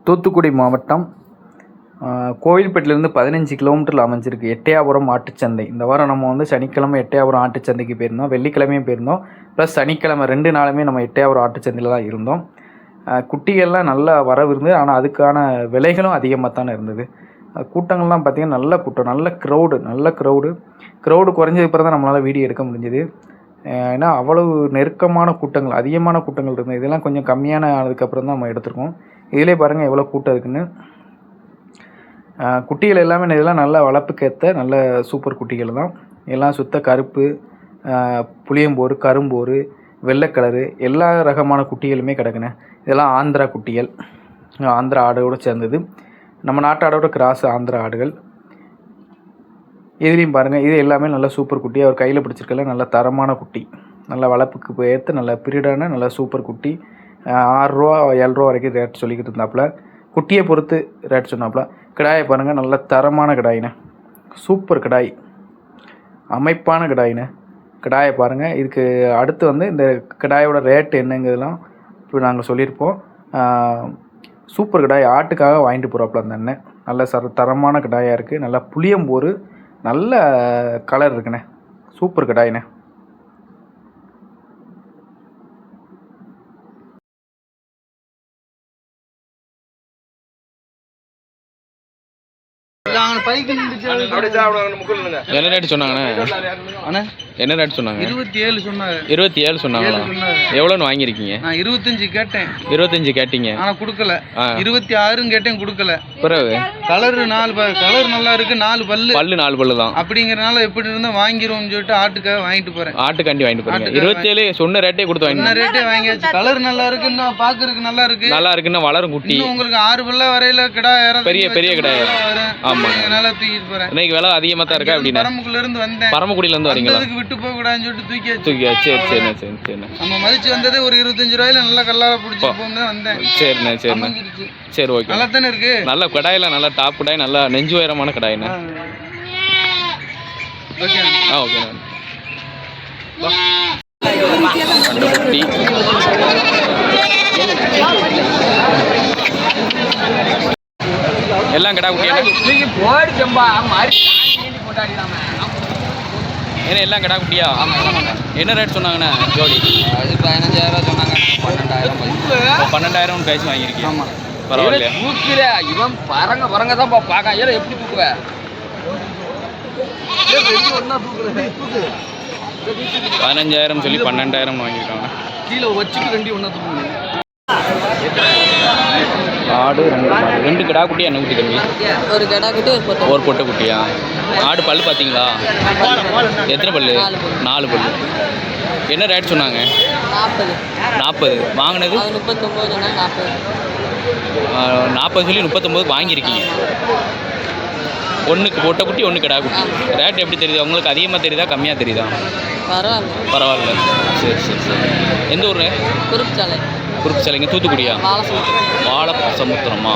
தூத்துக்குடி மாவட்டம் கோவில்பட்டிலேருந்து 15 கிலோமீட்டரில் அமைஞ்சிருக்கு எட்டயாபுரம் ஆட்டுச்சந்தை. இந்த வாரம் நம்ம வந்து சனிக்கிழமை எட்டயாபுரம் ஆட்டுச்சந்தைக்கு போயிருந்தோம், வெள்ளிக்கிழமையும் போயிருந்தோம், ப்ளஸ் சனிக்கிழமை 2 நாளுமே நம்ம எட்டயாபுரம் ஆட்டுச்சந்தையில் தான் இருந்தோம். குட்டிகள்லாம் நல்லா வரவு இருந்தது, ஆனால் அதுக்கான விலைகளும் அதிகமாக தானே இருந்தது. கூட்டங்கள்லாம் பார்த்திங்கன்னா நல்ல கூட்டம், நல்ல க்ரௌடு குறைஞ்சது பிறகு தான் நம்மளால் வீடியோ எடுக்க முடிஞ்சுது. ஏன்னா அவ்வளவு நெருக்கமான கூட்டங்கள், அதிகமான கூட்டங்கள் இருந்தது. இதெல்லாம் கொஞ்சம் கம்மியான ஆனதுக்கப்புறம் தான் நம்ம எடுத்துருக்கோம். இதிலே பாருங்கள் எவ்வளோ கூட்டம் இருக்குன்னு. குட்டிகள் எல்லாமே இதெல்லாம் நல்ல வளர்ப்புக்கேற்ற நல்ல சூப்பர் குட்டிகள் தான். எல்லாம் சுத்த கருப்பு, புளியம்போர், கரும்போர், வெள்ளை கலரு, எல்லா ரகமான குட்டிகளுமே கிடக்குண்ணே. இதெல்லாம் ஆந்திரா குட்டிகள், ஆந்திரா ஆடோடு சேர்ந்தது. நம்ம நாட்டு ஆடோட கிராஸ் ஆந்திரா ஆடுகள். இதுலேயும் பாருங்கள், இது எல்லாமே நல்ல சூப்பர் குட்டி. அவர் கையில் பிடிச்சிருக்கல நல்ல தரமான குட்டி, நல்ல வளர்ப்புக்கு ஏற்ற நல்ல பீரியடான நல்ல சூப்பர் குட்டி. 6 ரூபா 7 ரூபா வரைக்கும் ரேட் சொல்லிக்கிட்டு இருந்தாப்புல. குட்டியை பொறுத்து ரேட் சொன்னாப்புல. கிடாயை பாருங்கள், நல்ல தரமான கிடாயினே, சூப்பர் கிடாய், அமைப்பான கிடாயினே. கிடாயை பாருங்கள். இதுக்கு அடுத்து வந்து இந்த கிடாயோட ரேட்டு என்னங்கிறதுலாம் இப்போ நாங்கள் சொல்லியிருப்போம். சூப்பர் கிடாய், ஆட்டுக்காக வாங்கிட்டு போகிறாப்புல அந்த அண்ணன். நல்ல தரமான கிடாயாக இருக்குது. நல்லா புளியம்போர், நல்ல கலர் இருக்குண்ணே, சூப்பர் கிடாயினே. என்ன ரேட் சொன்னாங்கண்ணே? என்ன ரேட் சொன்னாங்க? 27 சொன்னாங்க. 27 சொன்னாங்களா? எவ்வளோன்னு வாங்கியிருக்கீங்க? நான் 25 கேட்டேன். 25 கேட்டீங்க, ஆனா கொடுக்கல. 26 கேட்டேன், கொடுக்கல. பிறகு கலர் 4 கலர் நல்லா இருக்கு, 4 4 பல்லு தான் அப்படிங்கறனால எப்படி இருந்தா வாங்கிடுவோம்னு சொல்லிட்டு ஆட்டுக்காக வாங்கிட்டு போறேன். ஆட்டுக்காண்டி வாங்கிட்டு போறீங்க. 27 சொன்ன ரேட்டே கொடுத்து வாங்கி. ரேட்டே வாங்கியாச்சு. கலர் நல்லா இருக்குன்னா, பாக்குறதுக்கு நல்லா இருக்குன்னா வளரும் குட்டி. உங்களுக்கு 6 பல்ல வரையில கிடா பெரிய கிடாய். ஆமா, அதனால தூக்கிட்டு போறேன். இன்னைக்கு விலை அதிகமா தான் இருக்கா? அப்படின்னா பரமக்குடியில இருந்து வந்தேன். பரமக்குடியில இருந்து வரீங்களா? விட்டு போக கூடாதுன்னு சொல்லிட்டு தூக்கியாச்சு. சரி. நம்ம மதிச்சு வந்ததே ஒரு 25 ரூபாயில நல்ல கல்லால பிடிச்சி போகும்போது வந்தேன். சரிண்ணே. சரி, ஓகே. நல்லா தானே இருக்கு. நல்ல கடாயில நல்ல டாப் கடாய், நல்லா நெஞ்சு உயரமான கடாயிண்ணே. ஓகே. ஓகேண்ணே. குட்டி எல்லாம் கடா குட்டியா? ஏன்னா எல்லாம் கடா குட்டியா? என்ன ரேட் சொன்னாங்கண்ணே ஜோடி? அது 15,000 சொன்னாங்க. 12,000 பேசி வாங்கியிருக்கீங்க. ஆமா, பரவாயில்லையா? தூக்கில இவன் பறங்க தான் பார்க்க. ஏன் எப்படி தூக்குவ? 15,000 சொல்லி 12,000 வாங்கியிருக்காங்க. கீழே வச்சுட்டு 2 ஒன்றா தூக்குங்க. ஆடு 2 கிடா குட்டி, என்ன குட்டி தம்பி? ஒரு கிடா குட்டி, ஒரு பொட்டை குட்டியா? ஆடு பல்லு பார்த்தீங்களா? எத்தனை பல்லு? 4 பல்லு. என்ன ரேட் சொன்னாங்க? 40. வாங்கினது 40 சொல்லி 39 வாங்கியிருக்கீங்க. ஒன்றுக்கு பொட்டை குட்டி, 1 கிடா குட்டி. ரேட் எப்படி தெரியுது உங்களுக்கு? அதிகமாக தெரியுதா, கம்மியாக தெரியுதா? பரவாயில்ல. சரி. எந்த ஊர்? குறுப்பு சாலைங்க, தூத்துக்குடியா? வாழசமுத்திரமா?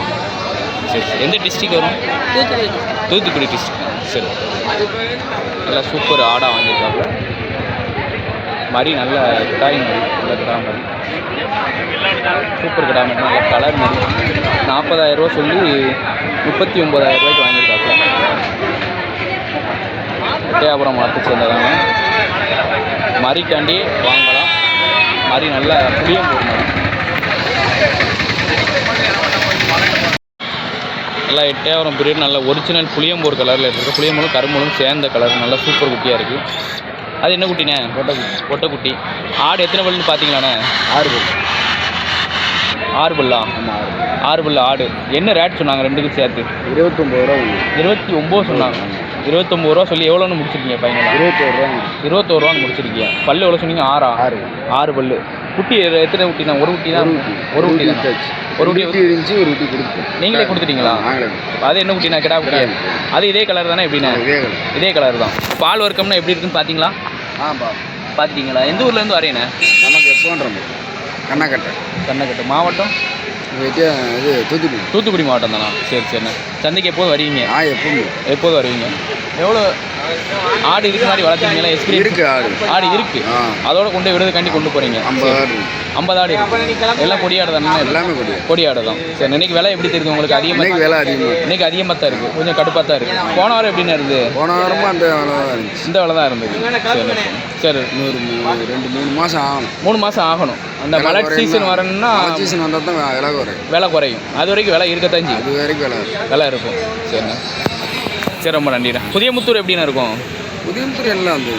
சரி. எந்த டிஸ்ட்ரிக் வரும்? தூத்துக்குடி டிஸ்ட்ரிக். சரி. நல்லா சூப்பர் ஆடாக வாங்கியிருக்காங்க. மாதிரி நல்ல கிடாய் மாதிரி, நல்ல கிடா மாதிரி, சூப்பர் கிடா மாதிரி, நல்ல கலர் மாதிரி. 40,000 ரூபா சொல்லி 39,000 ரூபாய்க்கு வாங்கியிருக்காங்க. எட்டயாபுரம் மாட்டு சேர்ந்ததாங்க. மறிக்காண்டி வாங்கலாம். மாதிரி நல்ல புளியம்போர் மாதிரி, நல்லா எட்டயாபுரம் பீரியட், நல்ல ஒரிஜினல் புளியம்போர் கலரில் இருக்குது. புளியம்போரும் கரும்புலும் சேர்ந்த கலர், நல்லா சூப்பர் குட்டியாக இருக்குது. அது என்ன குட்டிண்ணே? பொட்டை குட்டி. ஆடு எத்தனை பல்லுன்னு பார்த்தீங்களாண்ணே? 6 பல்லா? 6 பல்லு ஆடு. என்ன ரேட் சொன்னாங்க ரெண்டுக்கும் சேர்த்து? 29 ரூபா. 29 சொன்னாங்க. 29 ரூபா சொல்லி எவ்வளோன்னு முடிச்சிருக்கீங்க ஃபைனலாக? 21 ரூபான்னு முடிச்சிருக்கீங்க. பல்லு எவ்வளோ சொன்னீங்க? 6 பல்லு. குட்டி எத்தனை குட்டி தான்? ஒரு குட்டி தான். ஒரு குட்டி இருந்துச்சு, ஒரு குட்டி கொடுத்து நீங்களே கொடுத்துட்டீங்களா? அது என்ன குட்டிண்ணா? கிடா குட்டியா? அது இதே கலர் தானே? எப்படின்னா இதே கலர் தான். பால் வர்க்கம்னா எப்படி இருக்குன்னு பார்த்தீங்களா? பார்த்துட்டீங்களா? எந்த ஊர்லேருந்து வரீங்கண்ணே? நமக்கு எப்போன்றோம் கண்ணக்கட்டு மாவட்டம். இது தூத்துக்குடி மாவட்டம் தானா? சரிண்ணே. சந்தைக்கு எப்போது வருவீங்க? எப்போது வருவீங்க? எவ்வளோ ஆடு இதுக்கு மாதிரி வளர்த்துறீங்களா? எக்ஸ்பீரியன்ஸ் இருக்கு ஆடு. ஆடு இருக்கு. அதோட கொண்டு விடுறதுக்காண்டி கொண்டு போகிறீங்க. 50 ஆடு. 50 ஆடு இருக்கு. எல்லாம் கொடியாடு தானே? எல்லாமே கொடியாடு. கொடியாடு தான். சரி, இன்னைக்கு விலை எப்படி தெரியுது உங்களுக்கு? அதிகமாக இன்னைக்கு விலை அதிகமாக. இன்னைக்கு அதிகமாக தான் இருக்குது. கொஞ்சம் கடுப்பாக தான் இருக்குது. போன வாரம் எப்படின்னு இருந்தது? போன வாரமும் அந்த விலை தான் இருந்துச்சு. இந்த விலை தான் இருந்தது. சரி, இன்னொரு 2-3 மாதம் ஆகணும். 3 மாதம் ஆகணும். அந்த மழை சீசன் வரணும்னா சீசன் வந்தால் தான் விலை குறையும். விலை குறையும். அது வரைக்கும் விலை இருக்கத்தான் செய்யும். அது வரைக்கும் விலை இருக்கும். சரிண்ணா, சரி, ரொம்ப நன்றிண்ணா. புதியமுத்தூர் எப்படிண்ணா இருக்கும்? புதியமுத்தூர் எல்லாம் வந்து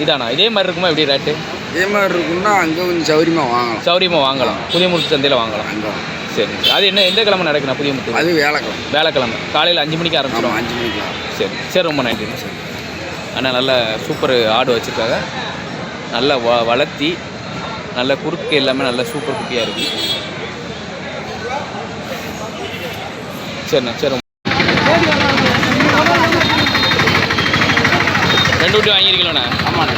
இதாண்ணா இதே மாதிரி இருக்குமா? எப்படி ரேட்டு? இதே மாதிரி இருக்குன்னா அங்கே கொஞ்சம் சௌரியமாக வாங்கலாம். சௌரியமாக வாங்கலாம். புதியமுத்தூர் சந்தையில் வாங்கலாம். அங்கே சரி, அது என்ன எந்த கிழமை நடக்குண்ணா புதியமுத்தூர்? அது வேலைக்கிழமை. வேலைக்கிழமை காலையில் 5 மணிக்கு ஆரம்பிச்சிடும். 5 மணிக்கு. சரி சரி, ரொம்ப நன்றி. அண்ணா நல்ல சூப்பர் ஆடு வச்சுருக்காங்க. நல்லா வளர்த்தி நல்ல குறுக்கு எல்லாமே நல்ல சூப்பர் குட்டியாக இருக்குது. சரிண்ணா, சரி. 2 குட்டி வாங்கியிருக்கீங்களா? ஆமாண்ணே.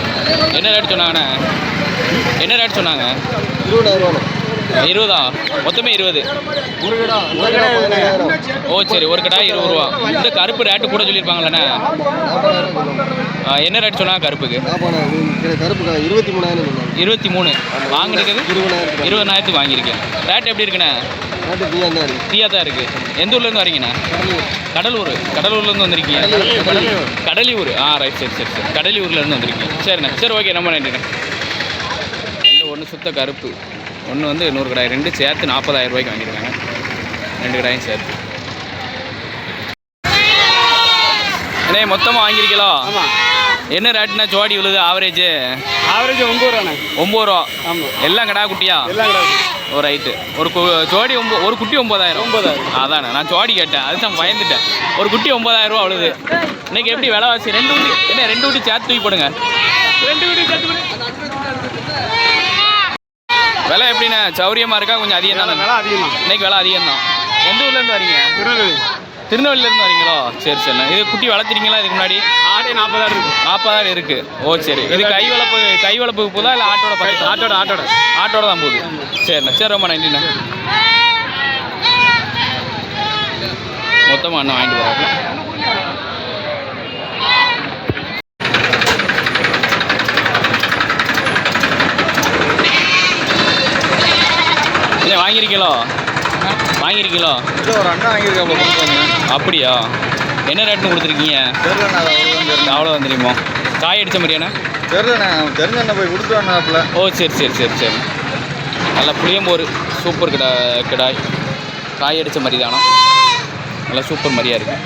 என்ன ரேட் சொன்னாங்கண்ணே? என்ன ரேட் சொன்னாங்க? 20. மொத்தமே 20. ஓ சரி, ஒரு கடா 20 ரூபா. இந்த கருப்பு ரேட்டு கூட சொல்லியிருப்பாங்களண்ணே. என்ன ரேட் சொன்னாங்க கருப்புக்கு? கருப்பு 23 வாங்கிருக்குது 20,000 வாங்கியிருக்கேன். ரேட் எப்படி இருக்குண்ணே? தீயா தான் இருக்குது. எந்த ஊர்லேருந்து வரீங்கண்ணே? கடலூர்லேருந்து வந்திருக்கீங்க. கடலியூர். ரைட், சரி சரி சரி, கடலியூர்லேருந்து வந்திருக்கீங்க. சரிண்ணே, சரி, ஓகே, ரொம்ப நன்றிண்ணே. ஒன்று சுத்த கருப்பு, ஒன்று வந்து 100 கடாய், 2 சேர்த்து 40,000 ரூபாய்க்கு வாங்கியிருக்காங்க. 2 கடாயும் சேர்த்து. அண்ணே மொத்தமாக வாங்கியிருக்கீங்களா? என்ன ரேட்டுண்ணா ஜோடி விழுது? ஆவரேஜ் 9 ரூபாண்ணே. 9 ரூபா. ஆமாம். எல்லாம் கடா குட்டியா? எல்லாம் கடை. ஓ ரைட்டு. ஒரு ஜோடி ஒரு குட்டி 9,000. அதானே நான் ஜோடி கேட்டேன், அதுதான் பயந்துட்டேன். ஒரு குட்டி 9,000 ரூபா விழுது. இன்னைக்கு எப்படி விலைவாசி? 2 குட்டி என்ன 2 குட்டி சேர்த்து தூக்கி போடுங்க. 2 குட்டி சேர்த்து விலை எப்படிண்ணே? சௌரியமாக இருக்கா? கொஞ்சம் அதிகம் தானே? விலை அதிகமாக. இன்னைக்கு விலை அதிகம் தான். எந்த ஊர்லேருந்து வரீங்க? திருநெல்வேலியிலேருந்து வரீங்களோ? சரி சரிண்ணா. இது குட்டி வளர்த்துறீங்களா? இதுக்கு முன்னாடி ஆடே 40,000 இருக்குது. 40,000 இருக்குது. ஓ சரி. இது கை வளர்ப்புக்கு போதா இல்லை ஆட்டோட பக்கத்து? ஆட்டோட தான் போகுது. சரிண்ணா, சரி, ரொம்ப நன்றிண்ணா. மொத்தமாக அண்ணன் வாங்கிட்டு வராங்க. இல்லை வாங்கியிருக்கீங்களோ? ஒரு அண்ணா வாங்கியிருக்கேன். அப்படியா? என்ன ரேட்டுன்னு கொடுத்துருக்கீங்க? அவ்வளோ வந்துடுமோ? காய் அடித்த மாதிரியாண்ணே? தெரிஞ்ச அண்ணா போய் கொடுத்து வந்தாப்புல. ஓ சரி சரி சரி சரி. நல்லா புளியம்போர் சூப்பர் கிடாய். காய் அடித்த மாதிரி தானோ? நல்லா சூப்பர் மாதிரியா இருக்குது.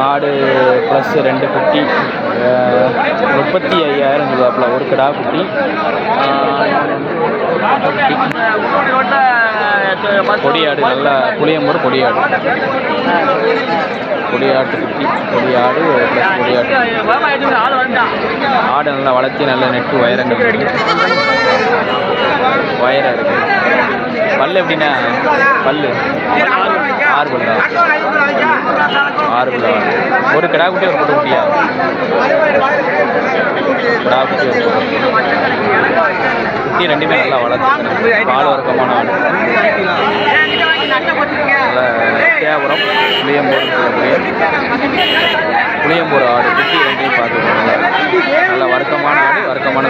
ஆடு ப்ளஸ் 2 குட்டி 35,000 சொல்லுவாப்புல. ஒரு கிடா குட்டி. கொடியாடு, நல்லா புளியம்போர் கொடியாடு. கொடியாட்டு குட்டி, கொடியாடு ப்ளஸ் கொடியாட்டு. ஆடு நல்லா வளர்த்தி நல்ல நெட்டு வயரங்கள் வயராக இருக்குது. பல் எப்படின்னா? பல் 6 பல்லா? 6 பல்லா. ஒரு கிடா குட்டி ஒரு பொட்டு குட்டியா? கிடா குட்டி ஒரு குட்டி, ரெண்டுமே நல்லா வளர்த்து பால் வர்க்கமான ஆடு. நல்லா தேவரம் புளியம்போர் ஆடு குட்டி 2ஐயும் பார்த்துக்கோங்க. நல்லா வர்க்கமான ஆடு, வர்க்கமான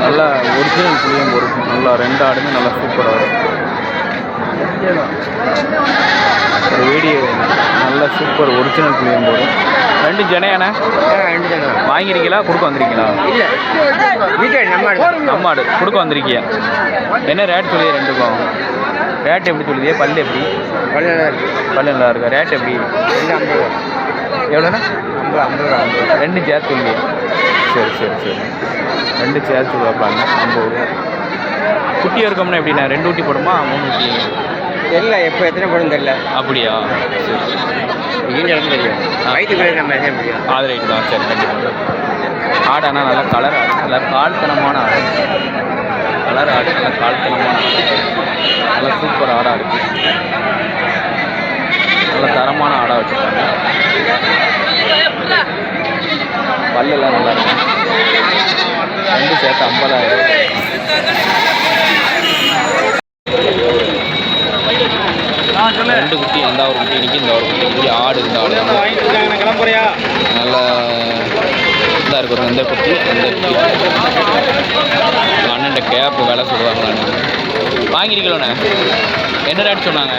நல்லா ஒரிஜினல் புளியம்போர். நல்லா 2 ஆடுமே நல்லா சூப்பர் ஆடு. ஒரு வீடியோ நல்ல சூப்பர் ஒரிஜினல் புளியம்போர். 2 ஜனையாண்ணே? 2 ஜனை. வாங்கியிருக்கீங்களா? கொடுக்க வந்திருக்கீங்களா? இல்லை, வீட்டு நம்ம ஆடு கொடுக்க வந்திருக்கீங்க. என்ன ரேட் சொல்லுது 2க்கும்? ரேட் எப்படி சொல்லுது? பல் எப்படி? பல் நல்லா இருக்கா? ரேட் எப்படி? எவ்வளோண்ணா? 2 சேர்த்து சொல்லுங்க. சரி சரி சரி, 2 சேர்த்து சொல்லுவாப்பாங்க. 50. குட்டி இருக்கோம்னா எப்படிண்ணா? 2 குட்டி போடுமா 3 குட்டி? தெரியல, எப்போ எத்தனை போடும் தெரியல. அப்படியா? சரி சரி, தெரியும். வயிற்றுக்குள்ளே நம்ம என்ன முடியும். அது ரைட்டு தான். சரி, கண்டிப்பாக. ஆடு ஆனால் நல்லா கலர் ஆடு, நல்லா கால்தனமான ஆடு. கலர் ஆடு, நல்லா கால்தனமான ஆடு. நல்லா சூப்பர் ஆடாக இருக்குது. நல்ல தரமான ஆடாக வச்சுருக்காங்க. பல்லெல்லாம் நல்லா இருக்கும். ரெண்டு சேர்த்து 50,000. ரெண்டு குட்டி, அந்த ஒரு குட்டி இன்னைக்கு, இந்த ஒரு குட்டி இன்னைக்கு. ஆடு இந்த ஆடு நல்ல இதாக இருக்கிறோம். இந்த குட்டி அந்த குட்டி அண்ணன்ட்ட கேப் வேலை சொல்லுவாங்க. வாங்கிருக்கலண்ணே என்ன ரேட் சொன்னாங்க?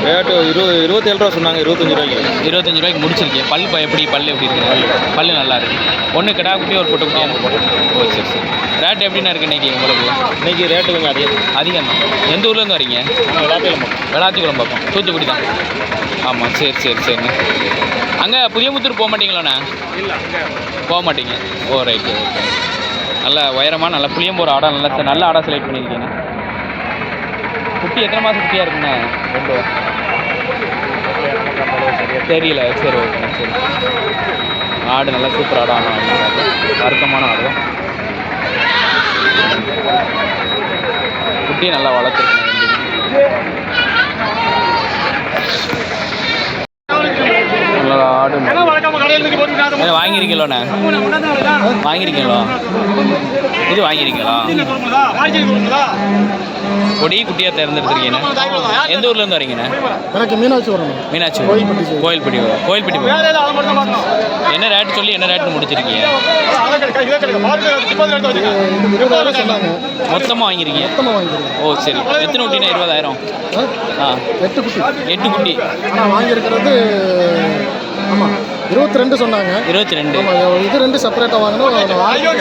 ரேட்டு 27 ரூபா சொன்னாங்க. 25 ரூபாய்க்கு. 25 ரூபாய்க்கு முடிச்சிருக்கேன். எப்படி பல் எப்படி இருக்குது? பல் நல்லா இருக்குது. ஒன்று கிடா குட்டி ஒரு பொட்டு குட்டி. ஓ சரி சரி. ரேட் எப்படின்னா இருக்குது இன்றைக்கி உங்களுக்கு? இன்றைக்கி ரேட்டு கொஞ்சம் அதிகம் தான். எந்த ஊர்லேருந்து வரீங்க? வெளாச்சிக்குளம் பக்கம், தூத்துக்குடி தான். ஆமாம் சரி சரி சரிண்ணே. அங்கே புதியமுத்தூர் போக மாட்டீங்களாண்ணே? இல்லை, போக மாட்டீங்க. ஓ ரைட்டு ஓகே. நல்ல உயரமாக நல்ல புளியம்போர் ஆடை நல்ல ஆடை செலக்ட் பண்ணியிருக்கீங்க. குட்டி எத்தனை மாதம் குட்டியாக இருக்குண்ணே? 2 தெரியல. சரி ஓகேண்ணா சரி. ஆடு நல்லா சூப்பர் ஆடு. ஆனால் வருத்தமான ஆடு. குட்டியை நல்லா வளர்த்துருக்கேன். நல்லா ஆடு வாங்கியிருக்கீங்களோண்ணே? வாங்கியிருக்கீங்களோ? இது வாங்கியிருக்கீங்களா? கொடி குட்டியாக தேர்ந்தெடுத்துருக்கீங்க. எந்த ஊர்லேருந்து வரீங்கண்ணே? எனக்கு மீனாட்சி வரணும். மீனாட்சி கோயில்பட்டி என்ன ரேட்டு சொல்லி என்ன ரேட்டு முடிச்சிருக்கீங்க? மொத்தமாக வாங்கியிருக்கீங்க? ஓ சரி. எத்தனை குட்டினா? 20,000. 8 குட்டி. வாங்கியிருக்கிறது ஆமாம் 22 சொன்னாங்க. 22. இது 2 செப்பரேட்டாக வாங்கணும்.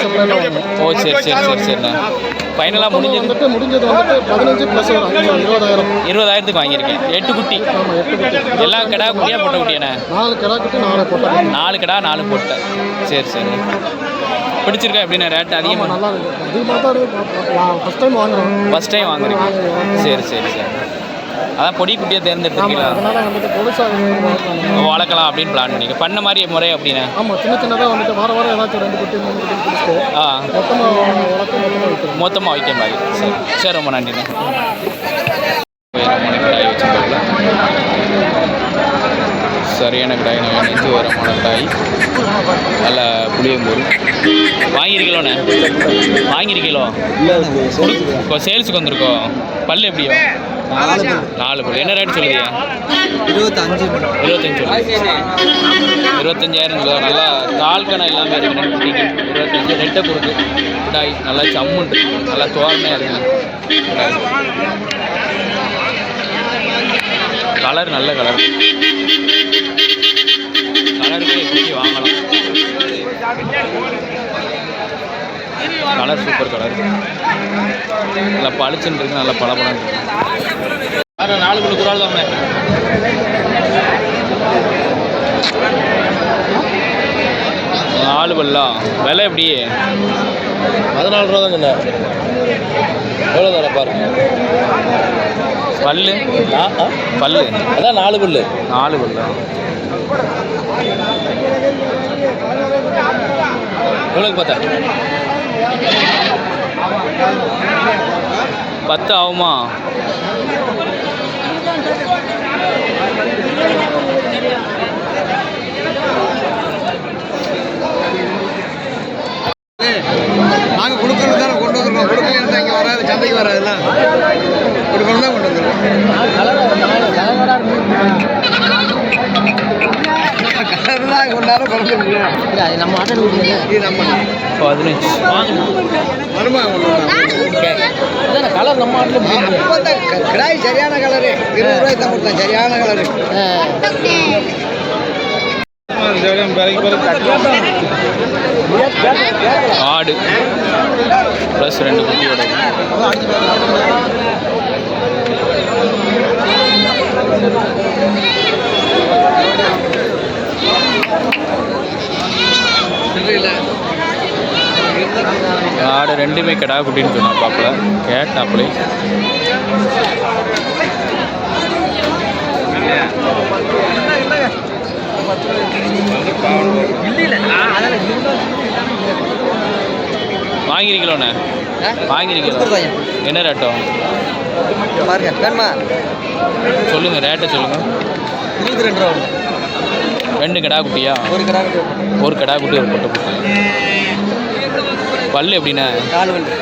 செப்பரேட்டாக வாங்கணும். ஓ சரி சரி சரி சரிண்ணா. ஃபைனலாக முடிஞ்சது முடிஞ்சது வந்துட்டு 15 + 20,000. 20,000க்கு வாங்கியிருக்கேன். 8 குட்டி. ஆமாம் 8 குட்டி. எல்லாம் கிடா குட்டியாக பொட்டை குட்டியாண்ணே? 4 கிடா குட்டி 4 பொட்டை. 4 கிடா 4 பொட்டை. சரி சரி. பிடிச்சிருக்கா எப்படின்னா? ரேட்டு அதிகமாக? நல்லா இருக்குது. அதிகமாக தான் இருக்குது. ஃபஸ்ட் டைம் வாங்குறோம். ஃபஸ்ட் டைம் வாங்குறீங்க? சரி சரி சரி. அதான் பொடி குட்டியை தேர்ந்தெடுத்துருக்கீங்களா? அதனால் வந்துட்டு பொடிசாக வளர்க்கலாம் அப்படின்னு பிளான் பண்ணிக்க. பண்ண மாதிரி முறை அப்படின்னா? ஆமாம் சின்ன சின்னதாக வந்துட்டு வாரம் ஏதாச்சும் 2 குட்டி 3 குட்டி பிடிச்சிட்டு மொத்தமாக வைக்க மாதிரி. சரி சரி. ரொம்ப நன்றிண்ணே. உயரமான கடாய் வச்சுருக்கோம்ல. சரியான கடாய். நல்லா நெஞ்சு உயரமான கடாய். நல்ல புளியம்பூர். வாங்கியிருக்கீங்களோண்ணே? வாங்கியிருக்கீங்களோ? இப்போ சேல்ஸுக்கு வந்திருக்கோம். பல் எப்படியோ? 4 பல். என்ன ரேட் சொல்லுதியா? 25. 25,000 சொல்லுதா? நல்லா கால்கணம் எல்லாமே இருக்குண்ணே. 25 ரெட்டை கொடுக்கு கடாய். நல்லா சம்முண்டு நல்லா தோரணையாக இருக்குண்ணே கடாய். கலர் நல்ல கலர். கலருக்கு எப்படி வாங்கலாம். Colour super colour. நல்லா பளிச்சுன்னு இருக்கு. நல்லா பளபளன்னு இருக்கு. 4 கிலோ குறால் தான். 4 பல்லா. விலை எப்படி? 14 ரூபா தான் சொன்னேன். எவ்வளோ தானே பாரு. பல்லு அதான் 4 பல்லு. 4 பல்லா. எவ்வளோக்கு பார்த்தா? 10 ஆகுமா? நாங்கள் கொடுக்கறது தானே கொண்டு வந்துருக்கோம். கொடுக்கல இங்கே வராது, சந்தைக்கு வராதுல்ல. கொடுக்கணும் தான் கொண்டு வந்துருக்கோம். கொண்டாட குறைக்க முடியும். நம்ம ஆட்டோ இது நம்ம 15 கலர் நம்ம ஆட்டில் கிடாய் சரியான கலரு. 20 ரூபாய் தான் கொடுத்தேன். சரியான கலரு. ஆடு ப்ளஸ் 2 குட்டியோட. ஆடு ரெண்டுமே கிடா குட்டின்னு சொன்னா பாப்பல கேட்டாப்புல. வாங்கிருக்கீங்களோண்ணே? வாங்கிருக்கீங்களா? என்ன ரேட்டம் பாருங்க வேணுமா? சொல்லுங்க ரேட்டை சொல்லுங்க. 22 ரூபா. 2 கிடா குட்டியா? ஒரு கிடா குட்டி ஒரு பொட்டை குட்டி. பல்லு எப்படிண்ணே? 4 பல்லு.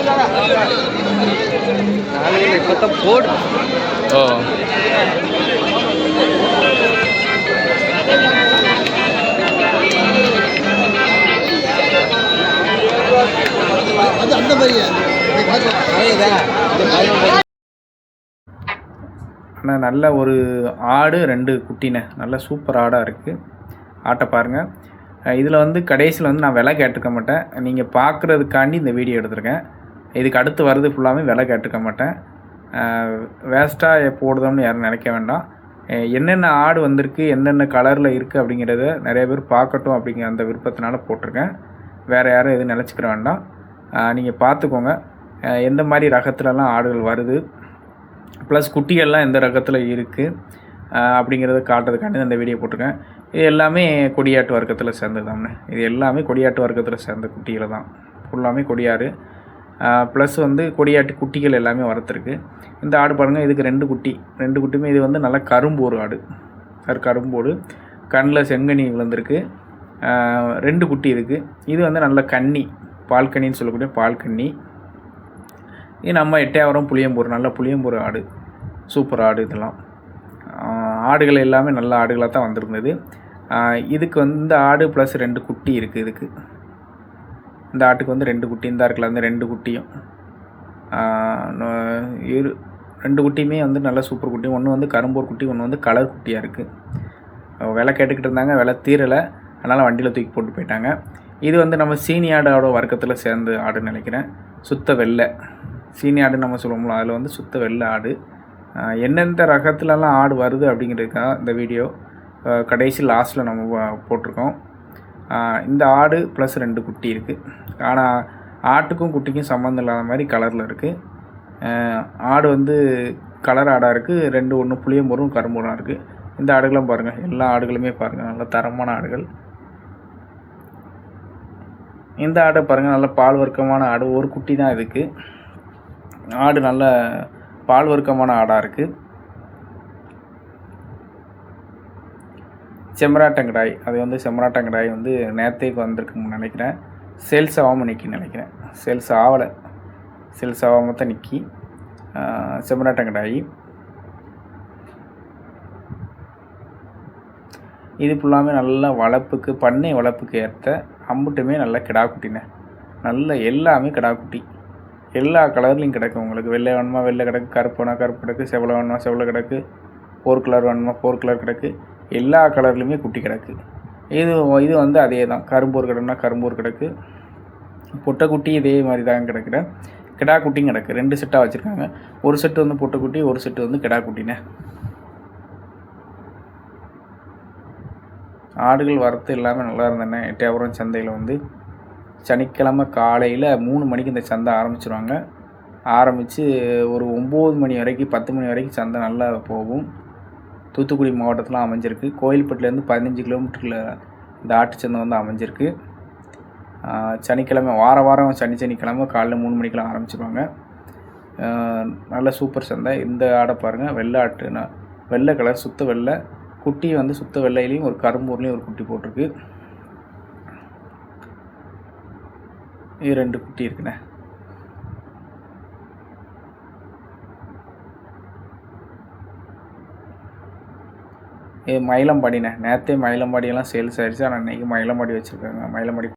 4 பல்லு இப்போ தான் போடு. ஓ அந்த மாதிரி ஆனால் நல்ல ஒரு ஆடு 2 குட்டிண்ணே, நல்ல சூப்பர் ஆடாக இருக்குது. ஆட்டை பாருங்கள். இதில் வந்து கடைசியில் வந்து நான் விலை கேட்டுக்க மாட்டேன், நீங்கள் பார்க்குறதுக்காண்டி இந்த வீடியோ எடுத்திருக்கேன். இதுக்கு அடுத்து வர்றது ஃபுல்லாமே விலை கேட்டுக்க மாட்டேன். வேஸ்ட்டாக போடுதோம்னு யாரும் நினைக்க வேண்டாம். என்னென்ன ஆடு வந்திருக்கு, என்னென்ன கலரில் இருக்குது அப்படிங்கிறத நிறைய பேர் பார்க்கட்டும் அப்படிங்கிற அந்த விருப்பத்தினால போட்டிருக்கேன். வேறு யாரும் எதுவும் நினச்சிக்கிற வேண்டாம். நீங்கள் பார்த்துக்கோங்க எந்த மாதிரி ரகத்துலலாம் ஆடுகள் வருது, ப்ளஸ் குட்டிகள்லாம் எந்த ரகத்தில் இருக்குது அப்படிங்கிறத காட்டுறதுக்காண்டி அந்த வீடியோ போட்டிருக்கேன். இது எல்லாமே கொடியாட்டு வர்க்கத்தில் சேர்ந்தது தானே. இது எல்லாமே கொடியாட்டு வர்க்கத்தில் சேர்ந்த குட்டிகளை தான், ஃபுல்லாமே கொடியாடு. ப்ளஸ் வந்து கொடியாட்டு குட்டிகள் எல்லாமே வளர்த்துருக்கு. இந்த ஆடு பாருங்கள், இதுக்கு 2 குட்டி, 2 குட்டியுமே. இது வந்து நல்லா கரும்போடு ஆடு, கரும்போடு, கண்ணில் செங்கனி விழுந்திருக்கு. 2 குட்டி இருக்குது. இது வந்து நல்ல கன்னி, பால் கன்னின்னு சொல்லக்கூடிய பால் கன்னி. இது நம்ம எட்டையாவரம் புளியம்பூர், நல்ல புளியம்பூர் ஆடு, சூப்பர் ஆடு. இதெல்லாம் ஆடுகள் எல்லாமே நல்ல ஆடுகளாக தான் வந்திருந்தது. இதுக்கு வந்து இந்த ஆடு ப்ளஸ் 2 குட்டி இருக்குது. இதுக்கு இந்த ஆட்டுக்கு வந்து 2 குட்டி தான் இருக்குல்ல, அந்த 2 குட்டியும் 2 குட்டியுமே வந்து நல்ல சூப்பர் குட்டி. ஒன்று வந்து கரும்போர் குட்டி, ஒன்று வந்து கலர் குட்டியாக இருக்குது. விலை கேட்டுக்கிட்டு இருந்தாங்க, விலை தீரலை, அதனால் வண்டியில் தூக்கி போட்டு போயிட்டாங்க. இது வந்து நம்ம சீனி ஆடோட வர்க்கத்தில் சேர்ந்து ஆடுன்னு நினைக்கிறேன். சுத்த வெள்ளை சீனி ஆடு நம்ம சொல்லுவோம்ல, அதில் வந்து சுத்த வெள்ளை ஆடு. எந்தெந்த ரகத்துலலாம் ஆடு வருது அப்படிங்கிறதுக்காக இந்த வீடியோ கடைசி லாஸ்ட்டில் நம்ம போட்டிருக்கோம். இந்த ஆடு ப்ளஸ் 2 குட்டி இருக்குது. ஆனால் ஆட்டுக்கும் குட்டிக்கும் சம்மந்தம் இல்லாத மாதிரி கலரில் இருக்குது. ஆடு வந்து கலர் ஆடாக இருக்குது. 2 ஒன்று புளியம்பூரும் கரும்பூரும் இருக்குது. இந்த ஆடுகளும் பாருங்கள், எல்லா ஆடுகளுமே பாருங்கள், நல்ல தரமான ஆடுகள். இந்த ஆடை பாருங்கள், நல்ல பால் வர்க்கமான ஆடு. ஒரு குட்டி தான் இதுக்கு. ஆடு நல்ல பால் வர்க்கமான ஆடாக இருக்குது. செம்மராட்டங்கடாய், அது வந்து செம்மராட்டங்கடாய் வந்து நேரத்தைக்கு வந்திருக்குன்னு நினைக்கிறேன். சேல்ஸ் ஆகாமல் நிற்கின்னு நினைக்கிறேன். சேல்ஸ் ஆகாமல் தான் நிற்கி. செம்மராட்டங்கடாய் இது ஃபுல்லாமே நல்லா வளர்ப்புக்கு, பண்ணை வளர்ப்புக்கு ஏற்ற அம்புட்டுமே நல்ல கிடா குட்டினே. நல்ல எல்லாமே கிடா குட்டி, எல்லா கலர்லேயும் கிடக்கு. உங்களுக்கு வெள்ளை வேணுமா வெள்ளை கிடக்கு, கருப்பு வேணா கருப்பு கிடக்கு, செவலை வேணுமா செவலை கிடக்கு, 4 கலர் வேணுமா 4 கலர் கிடக்கு. எல்லா கலர்லேயுமே குட்டி கிடக்கு. இது வந்து அதே தான், கரும்பூர் கிடக்குனா கரும்பூர் கிடக்கு. பொட்டைக்குட்டி இதே மாதிரி தான் கிடக்குற. கிடா குட்டியும் கிடக்கு. 2 செட்டாக வச்சுருக்காங்க. ஒரு செட்டு வந்து பொட்டைக்குட்டி, ஒரு செட்டு வந்து கிடா குட்டினே. ஆடுகள் வரத்து எல்லாமே நல்லா இருந்தேனே. எட்டயபுரம் சந்தையில் வந்து சனிக்கிழமை காலையில் 3 மணிக்கு இந்த சந்தை ஆரம்பிச்சிருவாங்க. ஆரம்பித்து ஒரு 9 மணி வரைக்கும், 10 மணி வரைக்கும் சந்தை நல்லா போகும். தூத்துக்குடி மாவட்டத்தில் அமைஞ்சிருக்கு. கோயில்பட்டிலேருந்து 15 கிலோமீட்டரில் இந்த ஆட்டுச்சந்தை வந்து அமைஞ்சிருக்கு. சனிக்கிழமை வாரம் சனிக்கிழமை காலையில் 3 மணிக்கெலாம் ஆரம்பிச்சிருவாங்க. நல்ல சூப்பர் சந்தை. இந்த ஆடை பாருங்கள், வெள்ளை ஆட்டு, வெள்ளை கலர், சுத்த வெள்ளை குட்டி வந்து சுத்த வெள்ளையிலையும் ஒரு கரும்பூர்லேயும் ஒரு குட்டி போட்டிருக்கு. இது 2 குட்டி இருக்குண்ணே. இது மயிலம்பாடிண்ணே. நேற்றே மயிலம்பாடியெல்லாம் சேல்ஸ் ஆகிடுச்சு. ஆனால் இன்றைக்கி மயிலம்பாடி வச்சுருக்காங்க. மயிலம்பாடி